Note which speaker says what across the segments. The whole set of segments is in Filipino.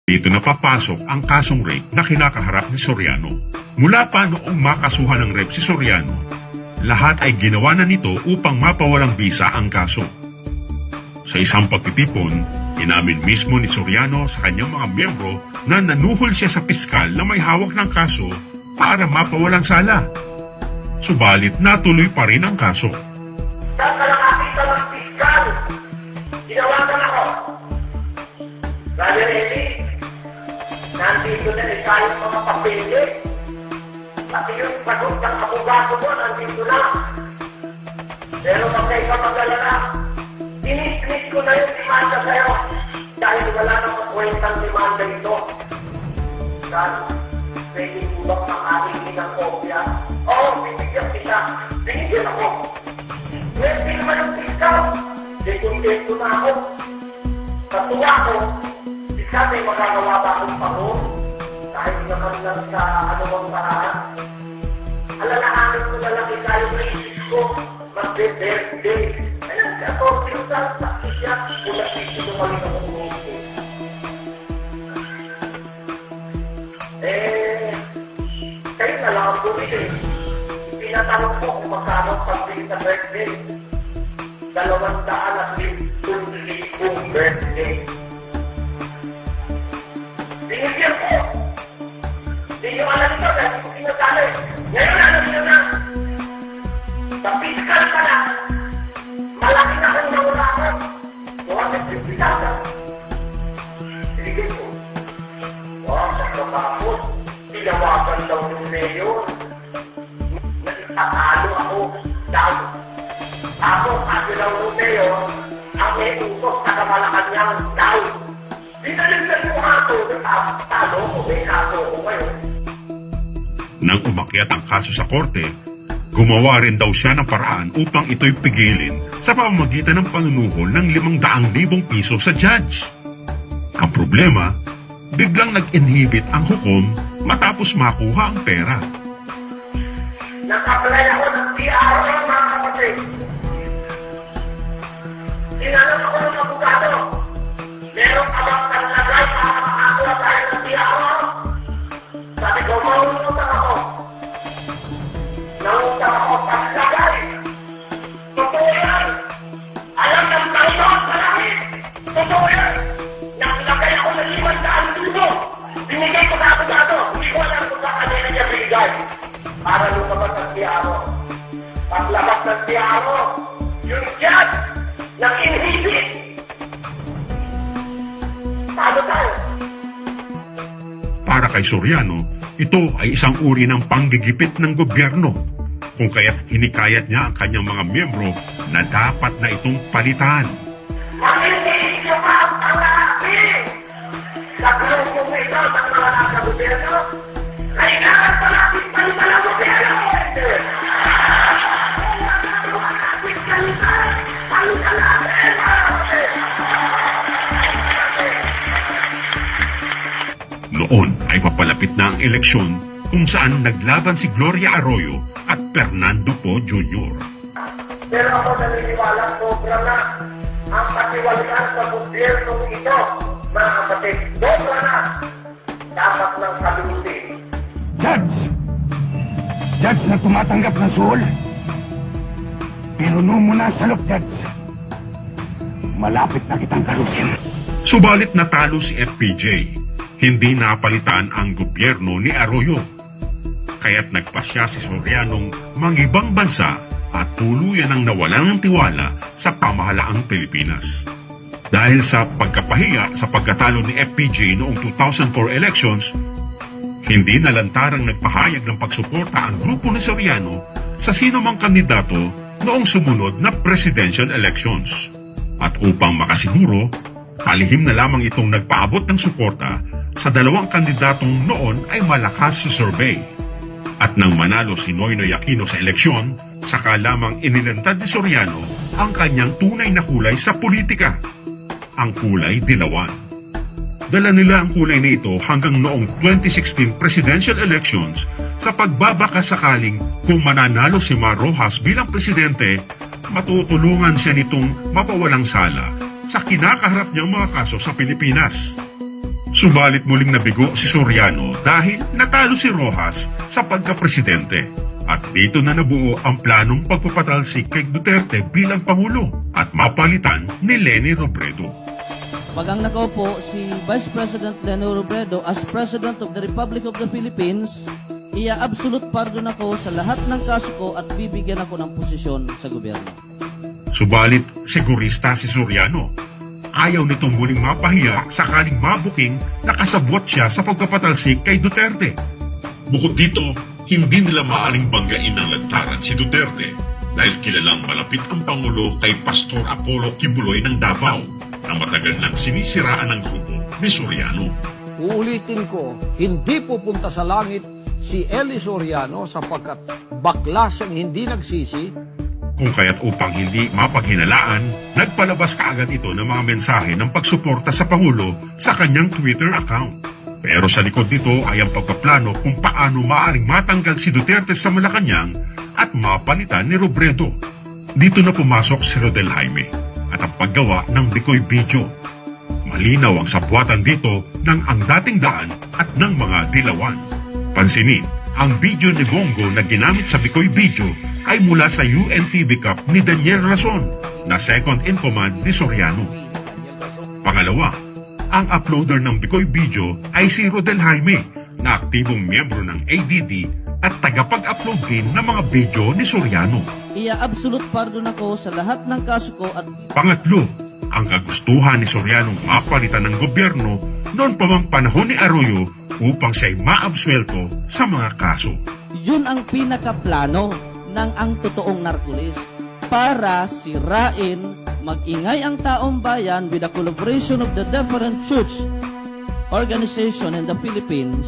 Speaker 1: Dito na papasok ang kasong rape na kinakaharap ni Soriano. Mula pa noong makasuhan ng rape si Soriano, lahat ay ginawa na nito upang mapawalang bisa ang kaso. Sa isang pagtitipon, inamin mismo ni Soriano sa kanyang mga miyembro na nanuhol siya sa piskal na may hawak ng kaso para mapawalang sala. Subalit natuloy pa rin ang kaso.
Speaker 2: Sa kalakapita ng piskal, ginawagan ako. Brother Eddie, nandito na rin tayong mga papili. Pati yung sagot ng abogado mo, nandito na. Pero pagka ikaw mag-alala, inislis ko na yung demanda sa'yo dahil wala nang makwentang demanda ito. Dahil, pwede mo bang makahingi ng kopya? Oo, bibigyan kita. Binigyan ako. Pwede naman ang piskaw. Dekontento na ako. Katuwa ko, isa may magagawa ba akong pako? Kahit naman lang sa anumang paraan. Alalahanin ko na lang ikayo na isip ko. Magbe-birthday. Ayun, ako, pinutang sa siya. Kung isip ko kami ng umuwi. Kayo na lang ang bumili. Pinatanong ko kung magkano pagbili sa birthday. 250,000 birthday. Binigyan ko. Hindi nyo alam ito dahil ko pinagkali. Ngayon alam nyo na. Sa piskal ka na. Malaki na kung nawala ko. 250,000. Binigyan ko. Pagkakapos, tinawagan daw ng mayor. Nagtatalo ako dahil ako, sabi daw ng mayor, ang may utos sa Malacanang dahil dinaligyan mo ato ng talo ko, may kaso ko ngayon.
Speaker 1: Nang umakyat ang kaso sa korte, gumawa rin daw siya ng paraan upang ito'y pigilin sa pamamagitan ng panunuhol ng 500,000 piso sa judge. Ang problema, biglang nag-inhibit ang hukom matapos makuha ang pera.
Speaker 2: Nag-apply ako ng PR ng mga kapatid. Tinanong ako ng abogado. Meron ka bang naglagay para makakuha tayo ng PR? Sabi ko, maunutang ako. Naunutang ako paglagay. Totoo yan. Alam ng Panginoon sa langit. Totoo yan. Naglagay ako ng 500,000. Binigay ko sa abogado. Hindi ko alam kung saan kanina niya binigay. Para lumabas ng tiyaro. Paglabas ng tiyaro, yung dyan, nag-inhibit. Paano tayo?
Speaker 1: Para kay Soriano, ito ay isang uri ng panggigipit ng gobyerno, kung kaya't hinikayat niya ang kanyang mga miyembro na dapat na itong palitan.
Speaker 2: Makinig yung mga pangapi! Sa grupong ito ng mga nasa gobyerno, kailangan pa natin palitan ang gobyerno!
Speaker 1: Noon ay papalapit na ang eleksyon kung saan naglaban si Gloria Arroyo at Fernando Po Jr.
Speaker 2: Pero ako naniniwala sobra na ang katiwalian sa gobyerno ito, mga kapatid, sobra na dapat ng salutin.
Speaker 3: Judge! Judge na tumatanggap ng suhol. Pinuno mo na sa Judge. Malapit na kitang kalusin.
Speaker 1: Subalit natalo si FPJ. Hindi napalitan ang gobyerno ni Arroyo. Kaya't nagpasya si Sorianong mangibang bansa at tuluyan ang nawalan ng tiwala sa pamahalaang Pilipinas. Dahil sa pagkapahiya sa pagkatalo ni FPJ noong 2004 elections, hindi nalantarang nagpahayag ng pagsuporta ang grupo ni Soriano sa sino mang kandidato noong sumunod na presidential elections. At upang makasiguro, palihim na lamang itong nagpaabot ng suporta sa dalawang kandidatong noon ay malakas sa survey. At nang manalo si Noynoy Aquino sa eleksyon, saka lamang inilantad ni Soriano ang kanyang tunay na kulay sa politika, ang kulay dilawan. Dala nila ang kulay na ito hanggang noong 2016 presidential elections sa pagbabaka sakaling kung mananalo si Mar Rojas bilang presidente, matutulungan siya nitong mapawalang sala sa kinakaharap niyang mga kaso sa Pilipinas. Subalit muling nabigo si Soriano dahil natalo si Rojas sa pagkapresidente. At dito na nabuo ang planong pagpapatalsik kay Duterte bilang Pangulo at mapalitan ni Leni Robredo.
Speaker 4: Pag ang nakaupo si Vice President Leni Robredo as President of the Republic of the Philippines, absolute pardon ako sa lahat ng kaso ko at bibigyan ako ng posisyon sa gobyerno.
Speaker 1: Subalit sigurista si Soriano. Ayaw nitong muling mapahiya sakaling mabuking nakasabwat siya sa pagpapatalsik kay Duterte. Bukod dito, hindi nila maaring banggain ng lantaran si Duterte dahil kilalang malapit ang Pangulo kay Pastor Apollo Kibuloy ng Davao na matagal nang sinisiraan ng grupo ni Soriano.
Speaker 5: Uulitin ko, hindi pupunta sa langit si Eli Soriano sapagkat bakla siyang hindi nagsisi.
Speaker 1: Kung kaya't upang hindi mapaghinalaan, nagpalabas kaagad ito ng mga mensahe ng pagsuporta sa Pangulo sa kanyang Twitter account. Pero sa likod nito ay ang pagpaplano kung paano maaaring matanggal si Duterte sa Malacanang at mapalitan ni Robredo. Dito na pumasok si Rodel Jaime at ang paggawa ng Bikoy Video. Malinaw ang sabwatan dito ng ang dating daan at ng mga dilawan. Pansinin, ang video ni Bongo na ginamit sa Bikoy Video ay mula sa UNTV Cup ni Daniel Rason na second in command ni Soriano. Pangalawa, ang uploader ng Bikoy Video ay si Rodel Jaime na aktibong miyembro ng ADD at tagapag-upload din ng mga video ni Soriano.
Speaker 4: Absolute pardon ako sa lahat ng kaso ko at
Speaker 1: Pangatlo, ang kagustuhan ni Soriano mapalitan ng gobyerno noon pa mang panahon ni Arroyo upang siya'y maabsuelto sa mga kaso.
Speaker 4: yun ang pinakaplano ng ang totoong narcolist para sirain, mag-ingay ang taong bayan with the collaboration of the different church organization in the Philippines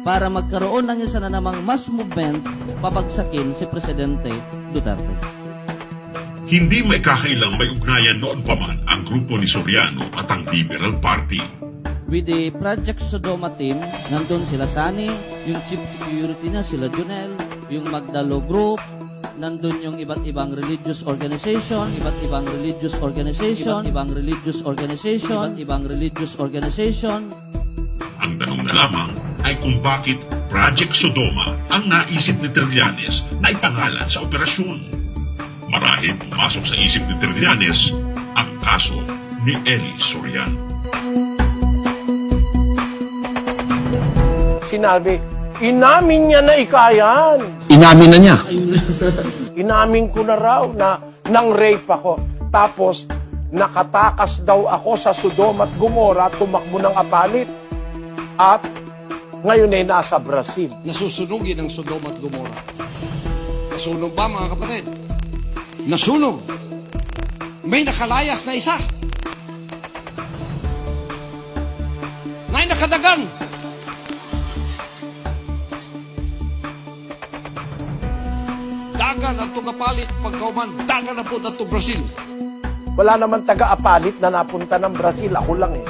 Speaker 4: para magkaroon ng isa na namang mass movement pabagsakin si Presidente Duterte.
Speaker 1: Hindi may kakailang may ugnayan noon pa man ang grupo ni Soriano at ang Liberal Party.
Speaker 4: With the Project Sodoma team, nandun sila Sani, yung chief security niya sila Junel, yung Magdalo Group, nandun yung iba't ibang religious organization, iba't ibang religious organization, iba't ibang religious organization.
Speaker 1: Ang tanong na lamang ay kung bakit Project Sodoma ang naisip ni Trillanes na ipangalan sa operasyon. Marahil pumasok sa isip ni Trillanes ang kaso ni Eli Soriano.
Speaker 2: Sinabi, inamin niya na ikayan.
Speaker 5: Inamin na niya.
Speaker 2: Inamin ko na raw na nang rape ako. Tapos, nakatakas daw ako sa Sodom at Gomora, tumakbo ng apalit. At ngayon ay nasa Brazil.
Speaker 5: Nasusunugin ang Sodom at Gomora. Nasunog ba mga kapatid? Nasunog. May nakalayas na isa. May nakadagan. Dagan ang tugapalit pagkauman. Dagan na po na to Brazil.
Speaker 2: Wala naman taga-apalit na napunta ng Brazil. Ako lang eh.